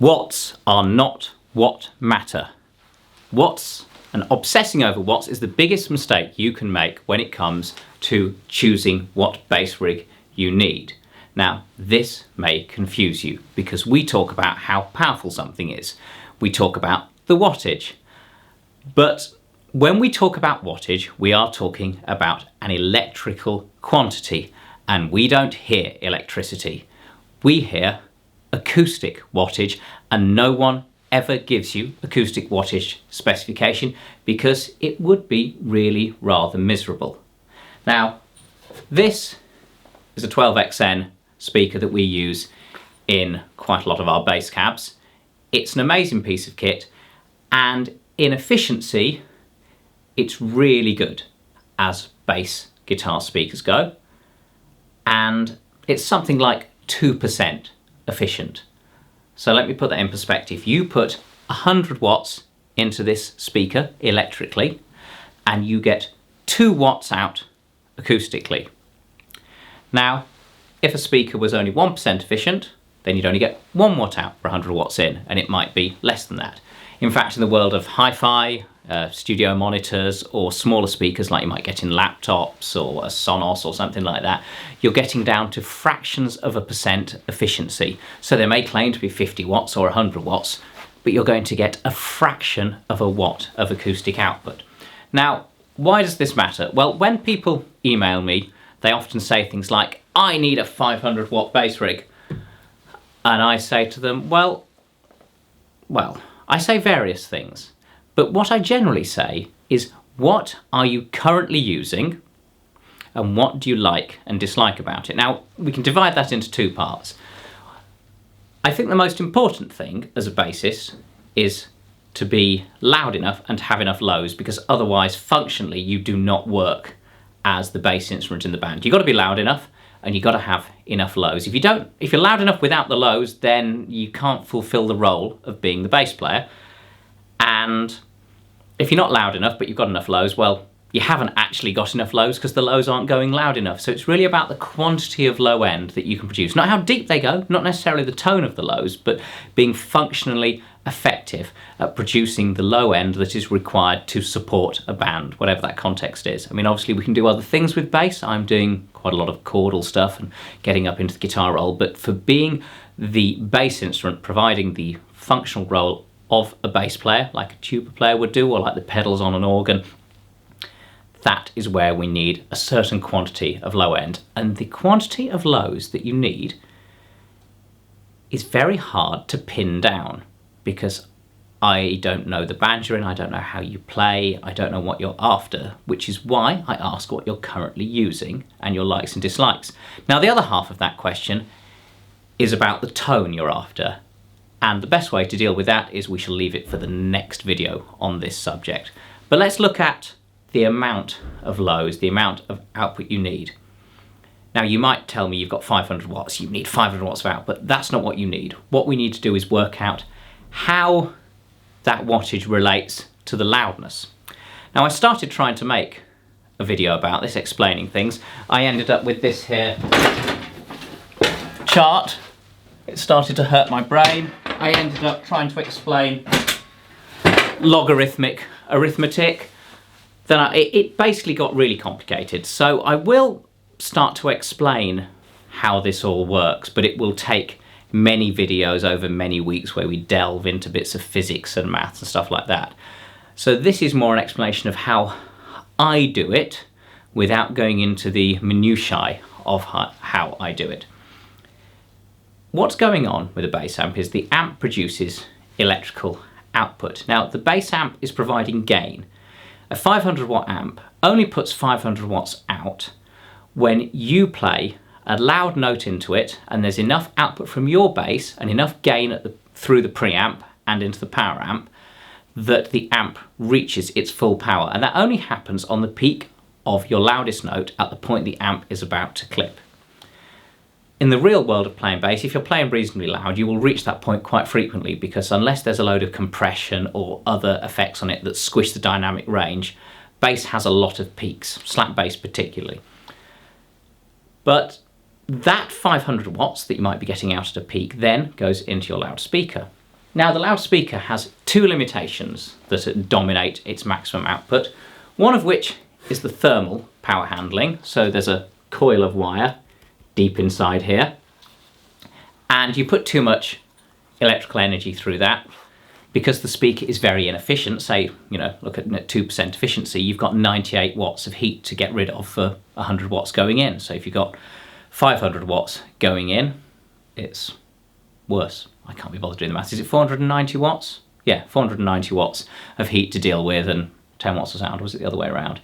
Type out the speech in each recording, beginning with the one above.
Watts are not what matter. Watts and obsessing over watts is the biggest mistake you can make when it comes to choosing what bass rig you need. Now, this may confuse you because we talk about how powerful something is. We talk about the wattage. But when we talk about wattage, we are talking about an electrical quantity, and we don't hear electricity. We hear acoustic wattage, and no one ever gives you acoustic wattage specification because it would be really rather miserable. Now, this is a 12XN speaker that we use in quite a lot of our bass cabs. It's an amazing piece of kit, and in efficiency, it's really good as bass guitar speakers go, and it's something like 2% efficient. So let me put that in perspective. You put 100 watts into this speaker electrically, and you get 2 watts out acoustically. Now, if a speaker was only 1% efficient, then you'd only get 1 watt out for 100 watts in, and it might be less than that. In fact, in the world of hi-fi, studio monitors, or smaller speakers like you might get in laptops or a Sonos or something like that, you're getting down to fractions of a percent efficiency. So they may claim to be 50 watts or 100 watts, but you're going to get a fraction of a watt of acoustic output. Now, why does this matter? Well, when people email me, they often say things like, I need a 500 watt bass rig. And I say to them, well, I say various things. But what I generally say is, what are you currently using and what do you like and dislike about it? Now, we can divide that into 2 parts. I think the most important thing as a bassist is to be loud enough and to have enough lows, because otherwise, functionally, you do not work as the bass instrument in the band. You've got to be loud enough and you've got to have enough lows. If you're loud enough without the lows, then you can't fulfill the role of being the bass player. And if you're not loud enough but you've got enough lows, well, you haven't actually got enough lows because the lows aren't going loud enough. So it's really about the quantity of low end that you can produce. Not how deep they go, not necessarily the tone of the lows, but being functionally effective at producing the low end that is required to support a band, whatever that context is. I mean, obviously we can do other things with bass. I'm doing quite a lot of chordal stuff and getting up into the guitar role, but for being the bass instrument, providing the functional role of a bass player, like a tuba player would do, or like the pedals on an organ, that is where we need a certain quantity of low end. And the quantity of lows that you need is very hard to pin down, because I don't know the band you're in, I don't know how you play, I don't know what you're after, which is why I ask what you're currently using and your likes and dislikes. Now, the other half of that question is about the tone you're after. And the best way to deal with that is we shall leave it for the next video on this subject. But let's look at the amount of lows, the amount of output you need. Now, you might tell me you've got 500 watts, you need 500 watts of output. That's not what you need. What we need to do is work out how that wattage relates to the loudness. Now, I started trying to make a video about this, explaining things. I ended up with this here chart. It started to hurt my brain. I ended up trying to explain logarithmic arithmetic. Then it basically got really complicated. So I will start to explain how this all works, but it will take many videos over many weeks where we delve into bits of physics and maths and stuff like that. So this is more an explanation of how I do it without going into the minutiae of how I do it. What's going on with a bass amp is the amp produces electrical output. Now, the bass amp is providing gain. A 500 watt amp only puts 500 watts out when you play a loud note into it and there's enough output from your bass and enough gain through the preamp and into the power amp that the amp reaches its full power. And that only happens on the peak of your loudest note at the point the amp is about to clip. In the real world of playing bass, if you're playing reasonably loud, you will reach that point quite frequently, because unless there's a load of compression or other effects on it that squish the dynamic range, bass has a lot of peaks, slap bass particularly. But that 500 watts that you might be getting out at a peak then goes into your loudspeaker. Now the loudspeaker has two limitations that dominate its maximum output, one of which is the thermal power handling. So there's a coil of wire deep inside here, and you put too much electrical energy through that, because the speaker is very inefficient. Say, look at 2% efficiency, you've got 98 watts of heat to get rid of for 100 watts going in. So if you've got 500 watts going in, it's worse. I can't be bothered doing the maths. Is it 490 watts? Yeah, 490 watts of heat to deal with and 10 watts of sound. Or was it the other way around?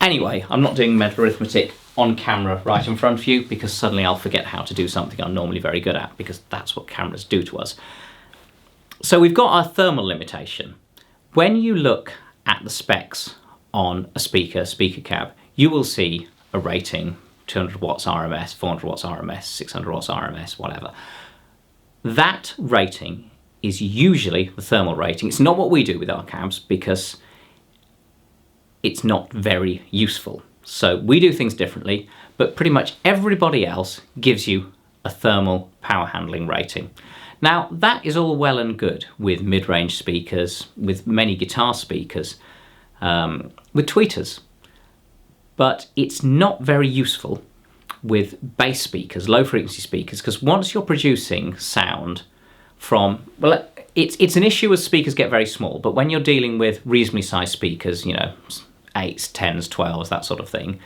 Anyway, I'm not doing mental arithmetic on camera right in front of you, because suddenly I'll forget how to do something I'm normally very good at, because that's what cameras do to us. So we've got our thermal limitation. When you look at the specs on a speaker cab, you will see a rating, 200 watts RMS, 400 watts RMS, 600 watts RMS, whatever. That rating is usually the thermal rating. It's not what we do with our cabs, because it's not very useful. So we do things differently, but pretty much everybody else gives you a thermal power handling rating. Now that is all well and good with mid-range speakers, with many guitar speakers, with tweeters, but it's not very useful with bass speakers, low frequency speakers, because once you're producing sound from, well, it's an issue as speakers get very small, but when you're dealing with reasonably sized speakers, 8s, 10s, 12s, that sort of thing,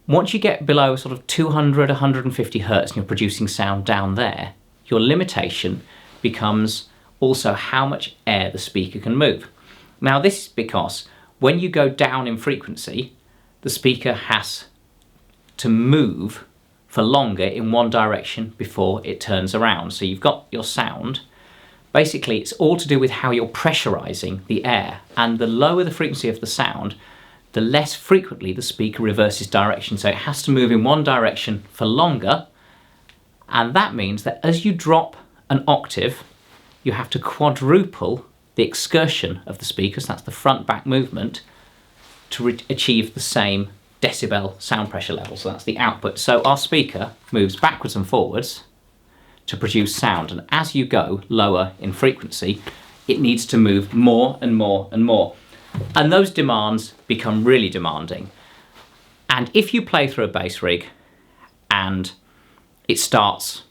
once you get below sort of 200, 150 hertz and you're producing sound down there, your limitation becomes also how much air the speaker can move. Now this is because when you go down in frequency, the speaker has to move for longer in one direction before it turns around. So you've got your sound. Basically, it's all to do with how you're pressurizing the air, and the lower the frequency of the sound, the less frequently the speaker reverses direction. So it has to move in one direction for longer, and that means that as you drop an octave, you have to quadruple the excursion of the speakers, that's the front-back movement, to achieve the same decibel sound pressure level. So that's the output. So our speaker moves backwards and forwards to produce sound, and as you go lower in frequency, it needs to move more and more and more. And those demands become really demanding. And if you play through a bass rig and it starts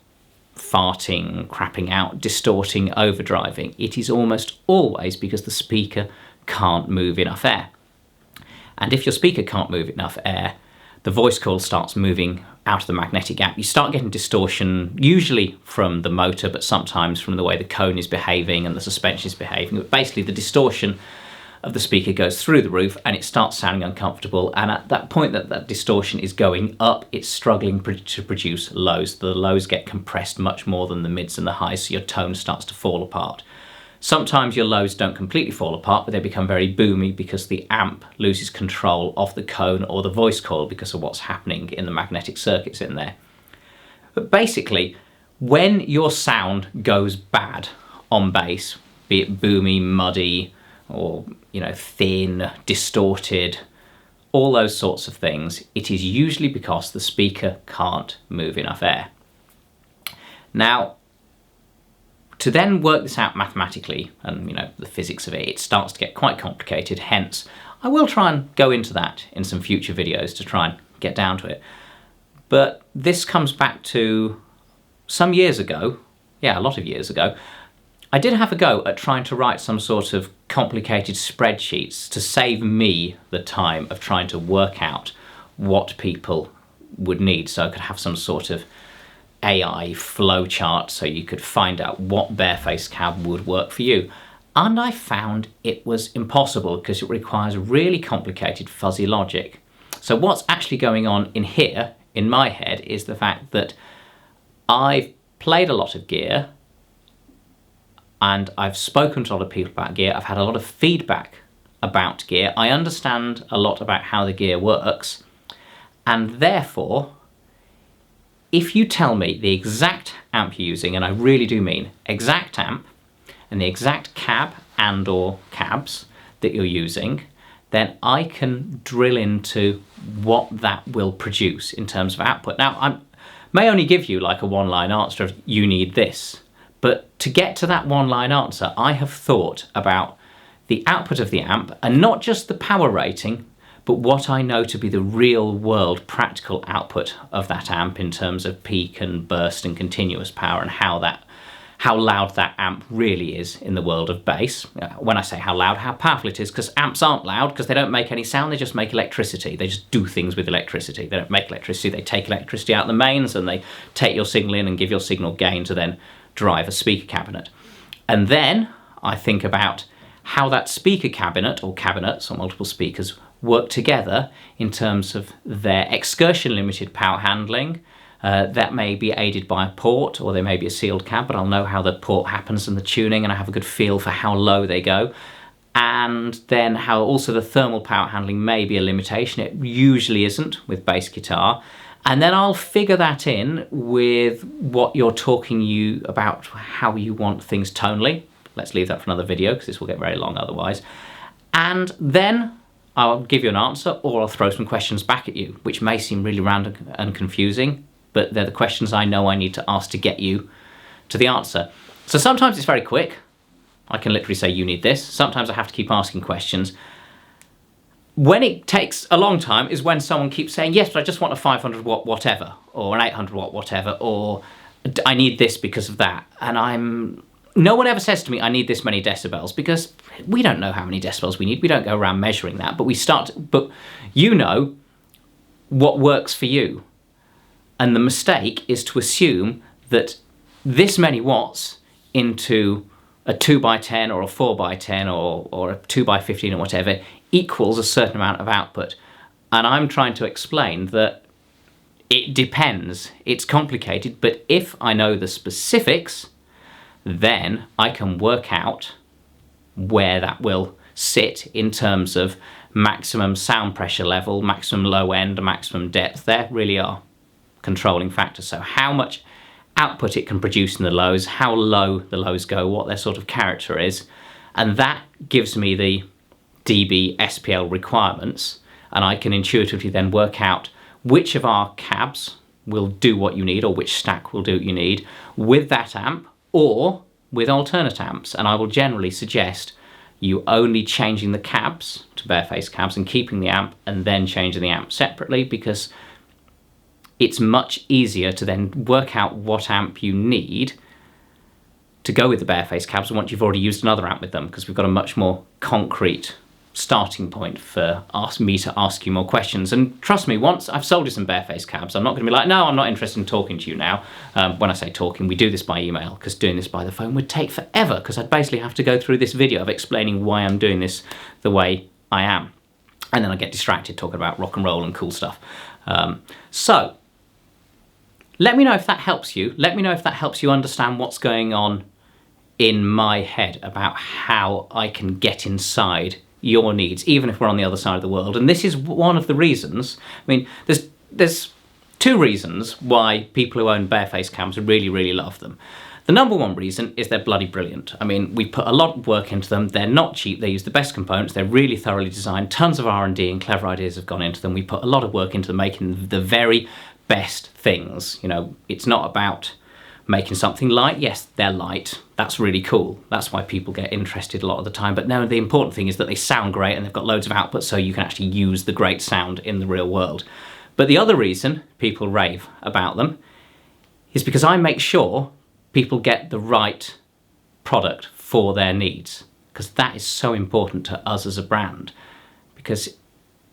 farting, crapping out, distorting, overdriving, it is almost always because the speaker can't move enough air. And if your speaker can't move enough air, the voice coil starts moving out of the magnetic gap. You start getting distortion, usually from the motor, but sometimes from the way the cone is behaving and the suspension is behaving. But basically the distortion of the speaker goes through the roof and it starts sounding uncomfortable. And at that point that distortion is going up, it's struggling to produce lows. The lows get compressed much more than the mids and the highs, so your tone starts to fall apart. Sometimes your lows don't completely fall apart, but they become very boomy because the amp loses control of the cone or the voice coil because of what's happening in the magnetic circuits in there. But basically, when your sound goes bad on bass, be it boomy, muddy, or thin, distorted, all those sorts of things, it is usually because the speaker can't move enough air. Now, to then work this out mathematically and the physics of it, it starts to get quite complicated. Hence, I will try and go into that in some future videos to try and get down to it. But this comes back to some years ago, a lot of years ago, I did have a go at trying to write some sort of complicated spreadsheets to save me the time of trying to work out what people would need, so I could have some sort of AI flowchart so you could find out what barefaced cab would work for you. And I found it was impossible because it requires really complicated fuzzy logic. So what's actually going on in here, in my head, is the fact that I've played a lot of gear and I've spoken to a lot of people about gear. I've had a lot of feedback about gear. I understand a lot about how the gear works, and therefore, if you tell me the exact amp you're using, and I really do mean exact amp, and the exact cab and or cabs that you're using, then I can drill into what that will produce in terms of output. Now, I may only give you like a one-line answer of you need this, But to get to that one-line answer, I have thought about the output of the amp, and not just the power rating, but what I know to be the real-world practical output of that amp in terms of peak and burst and continuous power, and how loud that amp really is in the world of bass. When I say how loud, how powerful it is, because amps aren't loud because they don't make any sound, they just make electricity. They just do things with electricity. They don't make electricity, they take electricity out of the mains and they take your signal in and give your signal gain to then drive a speaker cabinet. And then I think about how that speaker cabinet, or cabinets, or multiple speakers, work together in terms of their Excursion limited power handling. That may be aided by a port, or they may be a sealed cab, but I'll know how the port happens and the tuning, and I have a good feel for how low they go. And then how also the thermal power handling may be a limitation. It usually isn't with bass guitar. And then I'll figure that in with what you're talking about, how you want things tonally. Let's leave that for another video because this will get very long otherwise. And then I'll give you an answer, or I'll throw some questions back at you, which may seem really random and confusing, but they're the questions I know I need to ask to get you to the answer. So sometimes it's very quick. I can literally say, you need this. Sometimes I have to keep asking questions. When it takes a long time is when someone keeps saying, yes, but I just want a 500 watt whatever, or an 800 watt whatever, or I need this because of that. And no one ever says to me, I need this many decibels, because we don't know how many decibels we need. We don't go around measuring that, but you know what works for you. And the mistake is to assume that this many watts into a 2x10 or a 4x10 or a 2x15 or whatever equals a certain amount of output. And I'm trying to explain that it depends. It's complicated, but if I know the specifics, then I can work out where that will sit in terms of maximum sound pressure level, maximum low end, maximum depth. There really are controlling factors. So how much output it can produce in the lows, how low the lows go, what their sort of character is, and that gives me the dB SPL requirements, and I can intuitively then work out which of our cabs will do what you need, or which stack will do what you need with that amp or with alternate amps. And I will generally suggest you only changing the cabs to bareface cabs and keeping the amp, and then changing the amp separately, because it's much easier to then work out what amp you need to go with the bareface cabs once you've already used another amp with them, because we've got a much more concrete starting point for me to ask you more questions. And trust me, once I've sold you some bareface cabs, I'm not going to be like, no, I'm not interested in talking to you now. When I say talking, we do this by email, because doing this by the phone would take forever, because I'd basically have to go through this video of explaining why I'm doing this the way I am. And then I get distracted talking about rock and roll and cool stuff. So let me know if that helps you. Let me know if that helps you understand what's going on in my head about how I can get inside your needs, even if we're on the other side of the world. And this is one of the reasons. I mean, there's two reasons why people who own bareface cabs really, really love them. The number one reason is they're bloody brilliant. I mean, we put a lot of work into them. They're not cheap. They use the best components. They're really thoroughly designed. Tons of R&D and clever ideas have gone into them. We put a lot of work into them, making the very best things. You know, it's not about making something light. Yes, they're light. That's really cool. That's why people get interested a lot of the time. But no, the important thing is that they sound great and they've got loads of output, so you can actually use the great sound in the real world. But the other reason people rave about them is because I make sure people get the right product for their needs, because that is so important to us as a brand. Because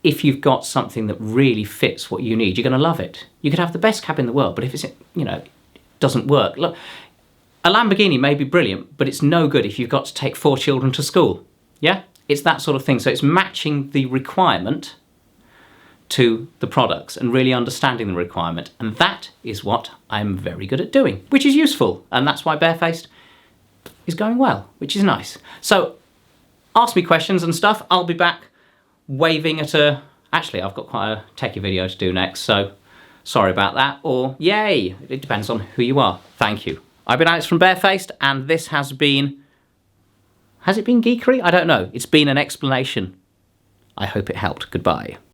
if you've got something that really fits what you need, you're going to love it. You could have the best cab in the world, but if it's, doesn't work. Look, a Lamborghini may be brilliant, but it's no good if you've got to take 4 children to school. Yeah? It's that sort of thing. So it's matching the requirement to the products and really understanding the requirement. And that is what I'm very good at doing, which is useful. And that's why Barefaced is going well, which is nice. So ask me questions and stuff. I'll be back waving at actually, I've got quite a techie video to do next, so sorry about that, or yay, it depends on who you are. Thank you. I've been Alex from Barefaced, and this has it been geekery? I don't know. It's been an explanation. I hope it helped. Goodbye.